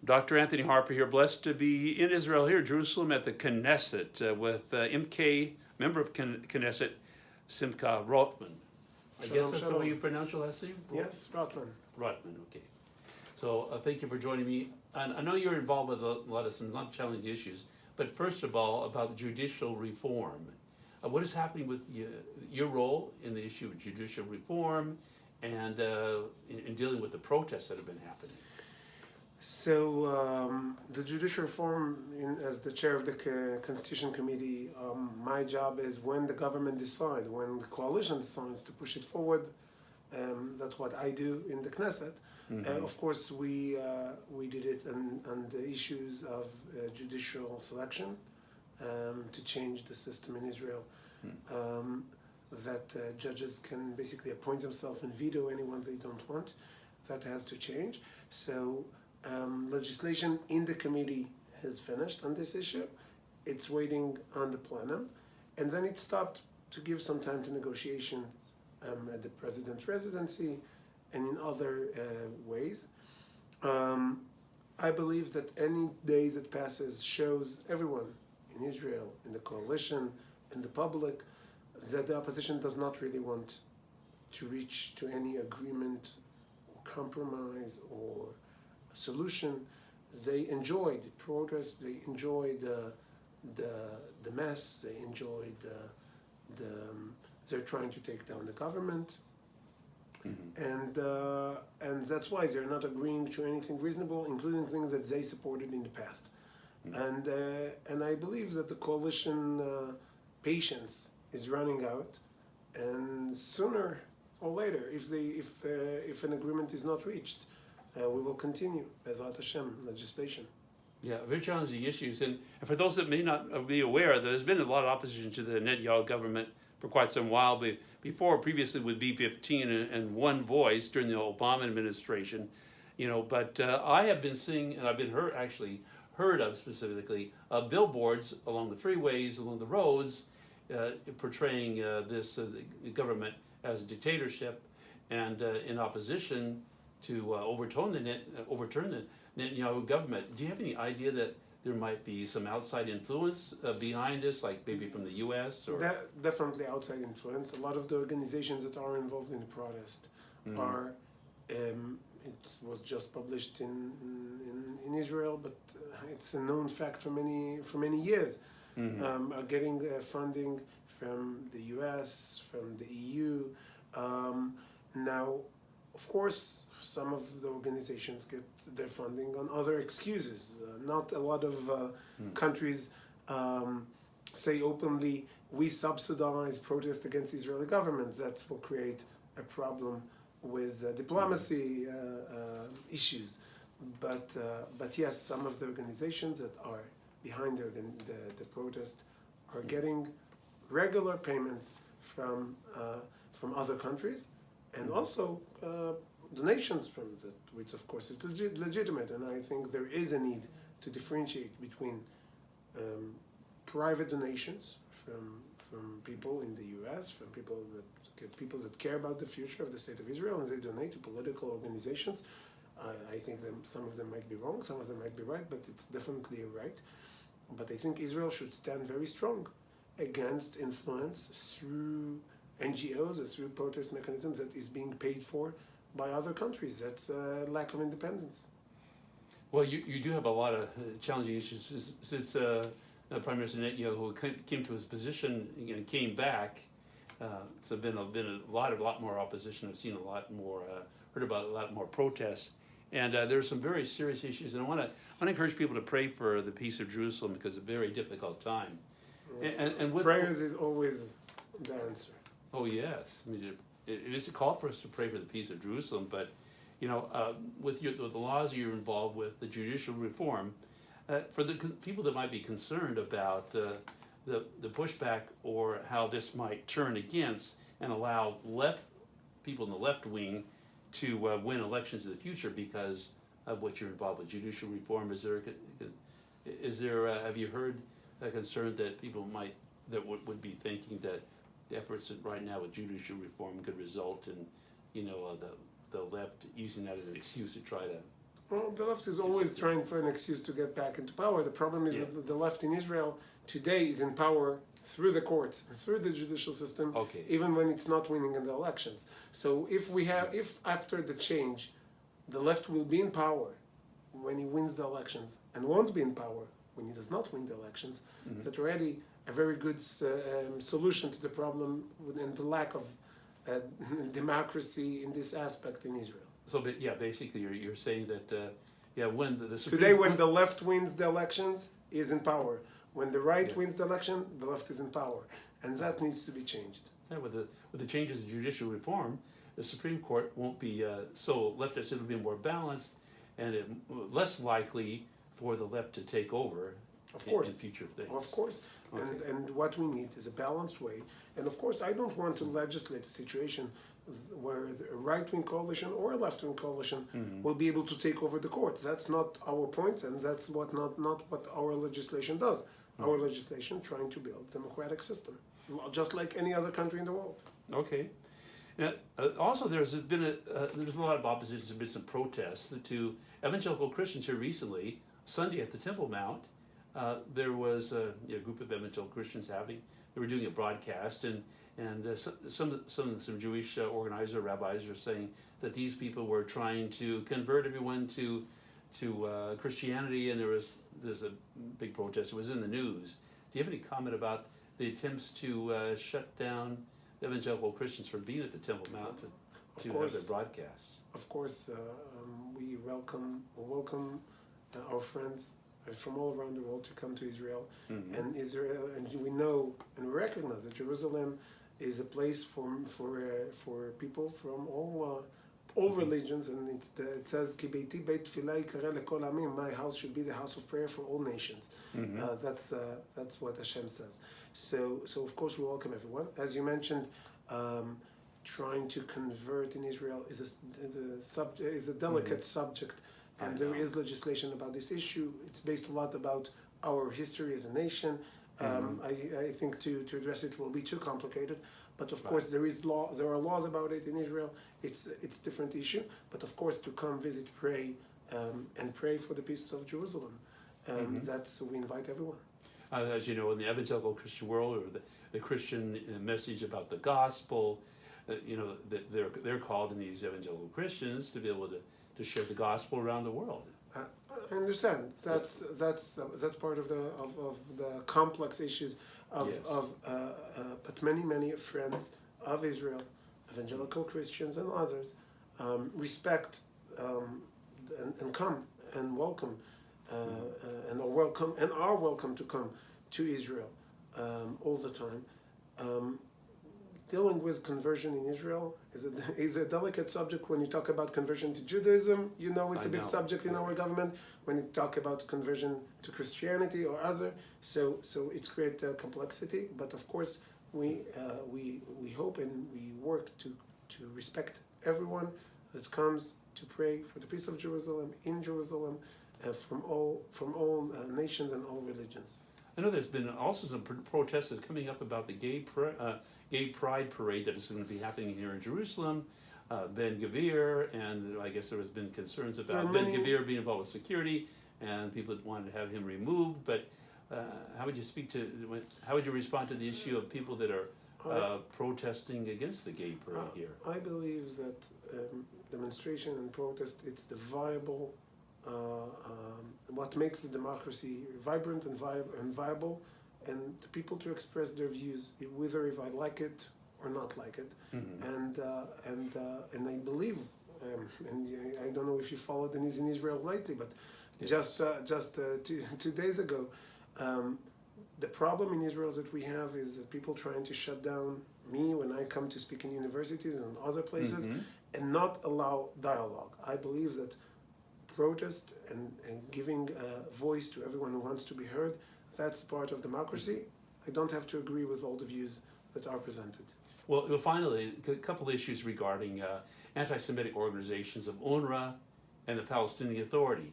Dr. Anthony Harper here, blessed to be in Israel here, Jerusalem, at the Knesset with MK, member of Knesset, Simcha Rothman. I guess that's the way you pronounce your last name? Yes, Rothman. Rothman, okay. So thank you for joining me. And I know you're involved with a lot of challenging issues, but first of all, about judicial reform. What is happening with your role in the issue of judicial reform and in dealing with the protests that have been happening? So the judicial reform, as the chair of the Constitution Committee, my job is when the government decides, when the coalition decides to push it forward, that's what I do in the Knesset. Mm-hmm. Of course, we did it on the issues of judicial selection to change the system in Israel. That judges can basically appoint themselves and veto anyone they don't want. That has to change. So legislation in the committee has finished on this issue. It's waiting on the plenum, and then it stopped to give some time to negotiations at the president's residency and in other ways. I believe that any day that passes shows everyone in Israel, in the coalition, in the public, that the opposition does not really want to reach to any agreement or compromise or solution. They enjoyed the protest, they enjoyed the mess, they enjoyed they're trying to take down the government. Mm-hmm. And that's why they're not agreeing to anything reasonable, including things that they supported in the past. Mm-hmm. And I believe that the coalition patience is running out, and sooner or later, if an agreement is not reached, we will continue, Bezrat Hashem, legislation. Yeah, very challenging issues. And for those that may not be aware, there's been a lot of opposition to the Netanyahu government for quite some while. Previously with B-15 and one voice during the Obama administration, But I have been seeing, and I've been heard of specifically, billboards along the freeways, along the roads, portraying this government as a dictatorship and in opposition to overturn the Netanyahu government. Do you have any idea that there might be some outside influence behind this, like maybe from the U.S. or? Definitely outside influence. A lot of the organizations that are involved in the protest are. It was just published in Israel, but it's a known fact for many years. Mm-hmm. Are getting funding from the U.S., from the EU. Now, of course, some of the organizations get their funding on other excuses. Not a lot of countries say openly, we subsidize protest against Israeli governments. That will create a problem with diplomacy issues. But yes, some of the organizations that are behind the protest are getting regular payments from other countries, and also donations from that, which of course is legitimate. And I think there is a need to differentiate between private donations from people in the U.S., from people that care about the future of the state of Israel, and they donate to political organizations. I think some of them might be wrong, some of them might be right, but it's definitely right. But I think Israel should stand very strong against influence through NGOs or through protest mechanisms that is being paid for by other countries. That's a lack of independence. Well, you do have a lot of challenging issues since Prime Minister Netanyahu came to his position and came back. So been a lot more opposition. I've seen a lot more, heard about a lot more protests, and there's some very serious issues. And I want to encourage people to pray for the peace of Jerusalem because it's a very difficult time. And with prayers is always the answer. Oh yes, I mean it is a call for us to pray for the peace of Jerusalem. But with the laws you're involved with, the judicial reform, for the people that might be concerned about the pushback or how this might turn against and allow people in the left wing to win elections in the future because of what you're involved with judicial reform. Is there have you heard a concern that people would be thinking that the efforts right now with judicial reform could result in the left using that as an excuse to try to Well, the left is always trying for an excuse to get back into power. The problem is that the left in Israel today is in power through the courts, through the judicial system, even when it's not winning in the elections. So if after the change, the left will be in power when he wins the elections and won't be in power when he does not win the elections, that's already a very good solution to the problem and the lack of democracy in this aspect in Israel. So, basically, you're saying that, when the Supreme Today, when Court, the left wins the elections, he is in power. When the right wins the election, the left is in power, and that needs to be changed. with the changes in judicial reform, the Supreme Court won't be so leftist. It'll be more balanced, and less likely for the left to take over. Of course. In future things. Of course. And what we need is a balanced way. And of course, I don't want to legislate a situation where a right-wing coalition or a left-wing coalition will be able to take over the courts. That's not our point, and that's not what our legislation does. Our legislation trying to build a democratic system, just like any other country in the world. Okay. Now, also, there's a lot of opposition. There's been some protests to evangelical Christians here recently. Sunday at the Temple Mount, there was a group of evangelical Christians they were doing a broadcast, and some Jewish organizer rabbis are saying that these people were trying to convert everyone to Christianity, and there's a big protest. It was in the news. Do you have any comment about the attempts to shut down evangelical Christians from being at the Temple Mount to have their broadcasts? Of course, we welcome our friends from all around the world to come to Israel, and Israel, and we know and we recognize that Jerusalem is a place for people from all religions, and it says "Ki beiti beit tefillah yikareh lekol amim." My house should be the house of prayer for all nations. That's what Hashem says. So of course we welcome everyone. As you mentioned, trying to convert in Israel is a delicate subject. And there is legislation about this issue. It's based a lot about our history as a nation. I think to address it will be too complicated. But of course, there are laws about it in Israel. It's a different issue. But of course, to come visit, pray, and pray for the peace of Jerusalem. We invite everyone. As you know, in the evangelical Christian world, or the Christian message about the gospel, they're called in these evangelical Christians to be able to share the gospel around the world. I understand. That's part of the complex issues but many friends of Israel, evangelical Christians and others, respect and come and welcome and are welcome to come to Israel all the time. Dealing with conversion in Israel is a delicate subject. When you talk about conversion to Judaism, it's a big subject in our government. When you talk about conversion to Christianity or other, so it's create complexity. But of course, we hope and we work to respect everyone that comes to pray for the peace of Jerusalem in Jerusalem, from all nations and all religions. I know there's been also some protests that are coming up about the gay pride parade that is going to be happening here in Jerusalem. Ben Gvir, and I guess there has been concerns about Ben Gvir being involved with security, and people wanted to have him removed. But how would you respond to the issue of people that are protesting against the gay parade here? I believe that demonstration and protest, it's the viable. What makes the democracy vibrant and viable, and the people to express their views, whether if I like it or not like it, and I believe, and I don't know if you followed the news in Israel lately, but just 2 days ago, the problem in Israel that we have is that people trying to shut down me when I come to speak in universities and other places, and not allow dialogue. I believe that protest and giving a voice to everyone who wants to be heard, that's part of democracy. I don't have to agree with all the views that are presented. Well, finally, a couple issues regarding anti-Semitic organizations of UNRWA and the Palestinian Authority.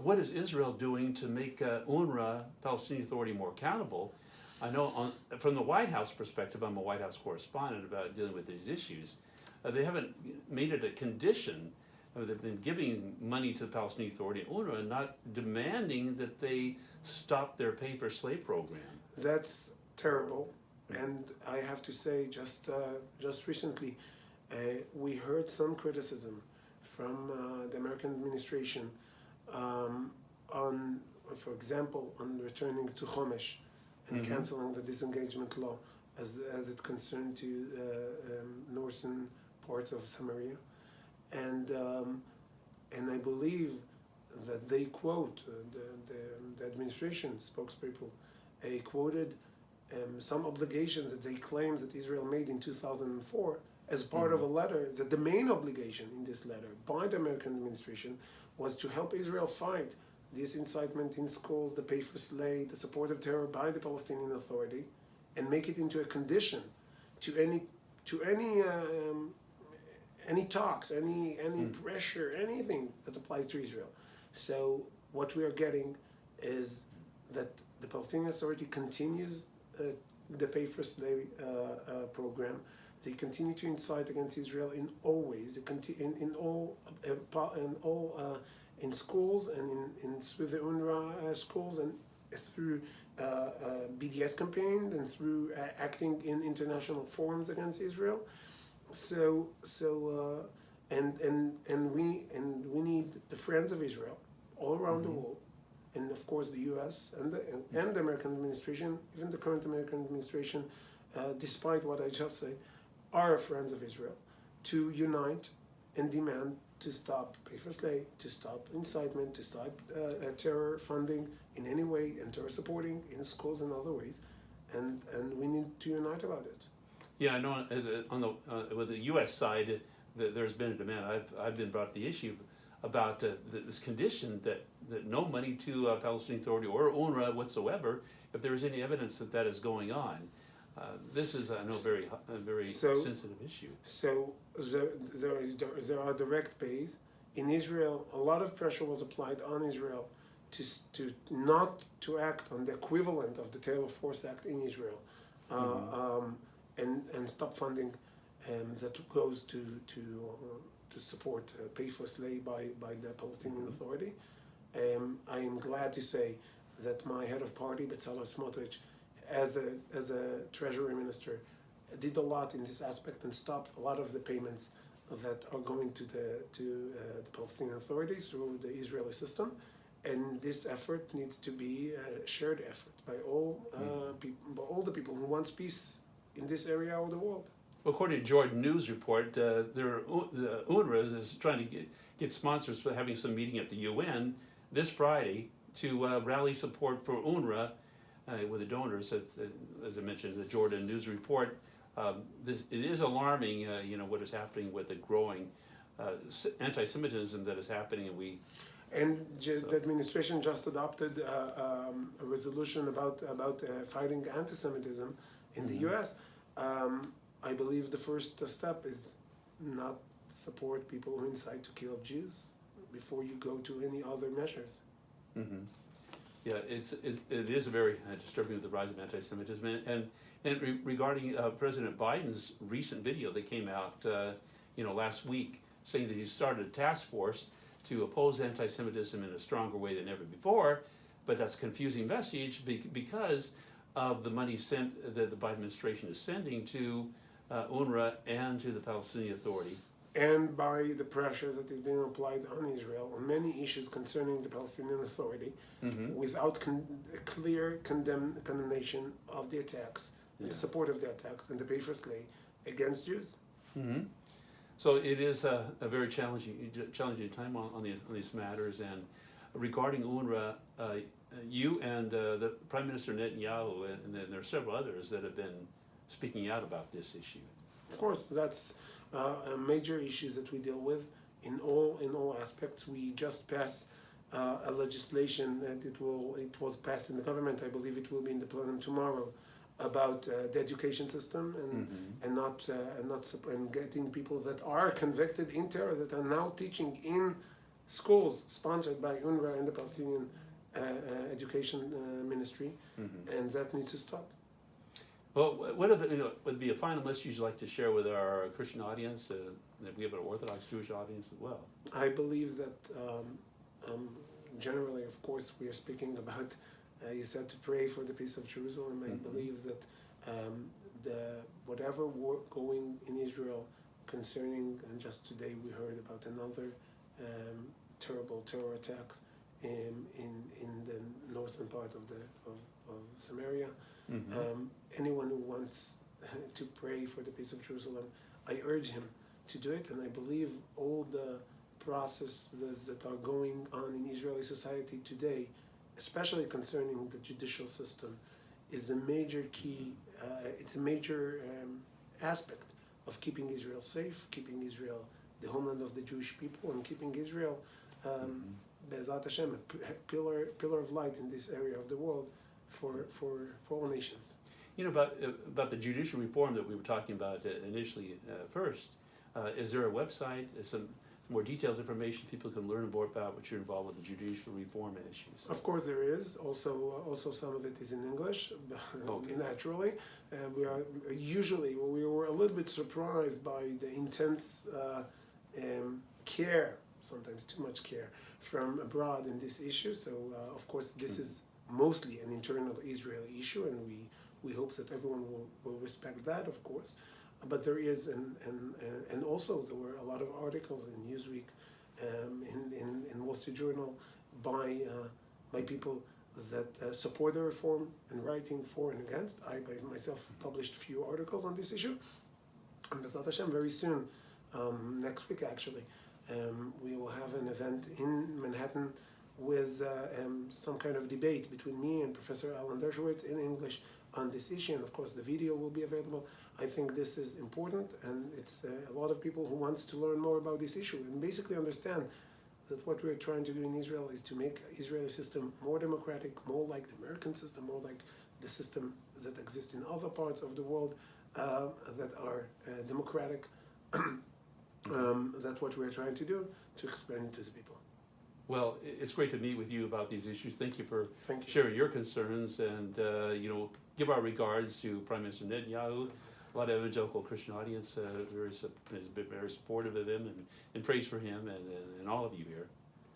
What is Israel doing to make UNRWA, Palestinian Authority, more accountable? I know from the White House perspective, I'm a White House correspondent about dealing with these issues. They haven't made it a condition they've been giving money to the Palestinian Authority and UNRWA, not demanding that they stop their pay-for-slave program. That's terrible, and I have to say, just recently, we heard some criticism from the American administration on, for example, on returning to Chomesh and canceling the disengagement law as it concerned to northern parts of Samaria, and I believe that they quote the administration spokespeople quoted some obligations that they claim that Israel made in 2004 as part of a letter, that the main obligation in this letter by the American administration was to help Israel fight this incitement in schools, the pay for slay, the support of terror by the Palestinian Authority, and make it into a condition to any talks, any pressure, anything that applies to Israel. So what we are getting is that the Palestinian Authority continues the pay for slay program. They continue to incite against Israel in all ways. They in schools and through the UNRWA schools and through BDS campaign and through acting in international forums against Israel. And we need the friends of Israel all around the world, and of course the U.S. and the American administration, even the current American administration, despite what I just said, are friends of Israel, to unite and demand to stop pay for slay, to stop incitement, to stop terror funding in any way, and terror supporting in schools and other ways, and we need to unite about it. Yeah, I know on the with the U.S. side, there's been a demand. I've been brought the issue about this condition that no money to Palestinian Authority or UNRWA whatsoever if there is any evidence that is going on. This is, I know, a very sensitive issue. So there are direct pays. In Israel, a lot of pressure was applied on Israel to not to act on the equivalent of the Taylor Force Act in Israel, and stop funding that goes to support pay for slay by the Palestinian Authority. I am glad to say that my head of party, Bezalel Smotrich, as a treasury minister, did a lot in this aspect and stopped a lot of the payments that are going to the Palestinian authorities through the Israeli system, and this effort needs to be a shared effort by all the people who want peace in this area of the world. According to Jordan News report, the UNRWA is trying to get sponsors for having some meeting at the UN this Friday to rally support for UNRWA with the donors. As I mentioned, the Jordan News report. It is alarming, what is happening with the growing anti-Semitism that is happening, and the administration just adopted a resolution about fighting anti-Semitism in the U.S. I believe the first step is not support people who incite to kill Jews before you go to any other measures. Mm-hmm. Yeah, it is very disturbing with the rise of anti-Semitism, and regarding President Biden's recent video that came out, last week, saying that he started a task force to oppose anti-Semitism in a stronger way than ever before, but that's a confusing message because of the money that the Biden administration is sending to UNRWA and to the Palestinian Authority. And by the pressure that is being applied on Israel on many issues concerning the Palestinian Authority, without clear condemnation of the attacks, the support of the attacks, and the pay for slay against Jews. Mm-hmm. So it is a very challenging time on these matters. And regarding UNRWA, you and the Prime Minister Netanyahu, and then there are several others that have been speaking out about this issue. Of course, that's major issues that we deal with in all aspects. We just passed a legislation that it was passed in the government. I believe it will be in the plenum tomorrow, about the education system and getting people that are convicted in terror that are now teaching in schools sponsored by UNRWA and the Palestinian Education Ministry, and that needs to stop. Well, what are the, would be a final message you'd like to share with our Christian audience, that we have an Orthodox Jewish audience as well? I believe that generally, of course, we are speaking about, you said to pray for the peace of Jerusalem. I believe that whatever war going in Israel concerning, and just today we heard about another terrible terror attack in the northern part of Samaria. Anyone who wants to pray for the peace of Jerusalem, I urge him to do it, and I believe all the processes that are going on in Israeli society today, especially concerning the judicial system, is a major key, it's a major aspect of keeping Israel safe, keeping Israel the homeland of the Jewish people, and keeping Israel, Be'ezrat Hashem, a pillar of light in this area of the world for all nations. You know, about the judicial reform that we were talking about initially first, is there a website, some more detailed information people can learn more about what you're involved with the judicial reform issues? Of course there is. Also some of it is in English, Okay. naturally. We were a little bit surprised by the intense care, sometimes too much care, from abroad in this issue. So of course this is mostly an internal Israeli issue, and we hope that everyone will respect that, of course. But there is, and also there were a lot of articles in Newsweek, in Wall Street Journal, by people that support the reform and writing for and against. I by myself published a few articles on this issue. And B'ezrat Hashem, very soon, next week actually, we will have an event in Manhattan with some kind of debate between me and Professor Alan Dershowitz in English on this issue, and of course the video will be available. I think this is important, and it's a lot of people who wants to learn more about this issue and basically understand that what we're trying to do in Israel is to make Israeli system more democratic, more like the American system, more like the system that exists in other parts of the world that are democratic. That's what we're trying to do, to explain it to the people. Well, it's great to meet with you about these issues. Thank you for Thank you. sharing your concerns, and give our regards to Prime Minister Netanyahu. A lot of evangelical Christian audience has been very supportive of him, and praise for him and all of you here.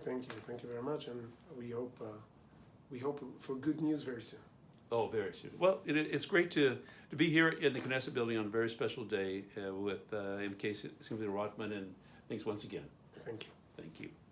Thank you very much, and we hope for good news very soon. Oh, very soon. Well, it's great to be here in the Knesset building on a very special day with MK Simcha Rothman, and thanks once again. Thank you. Thank you.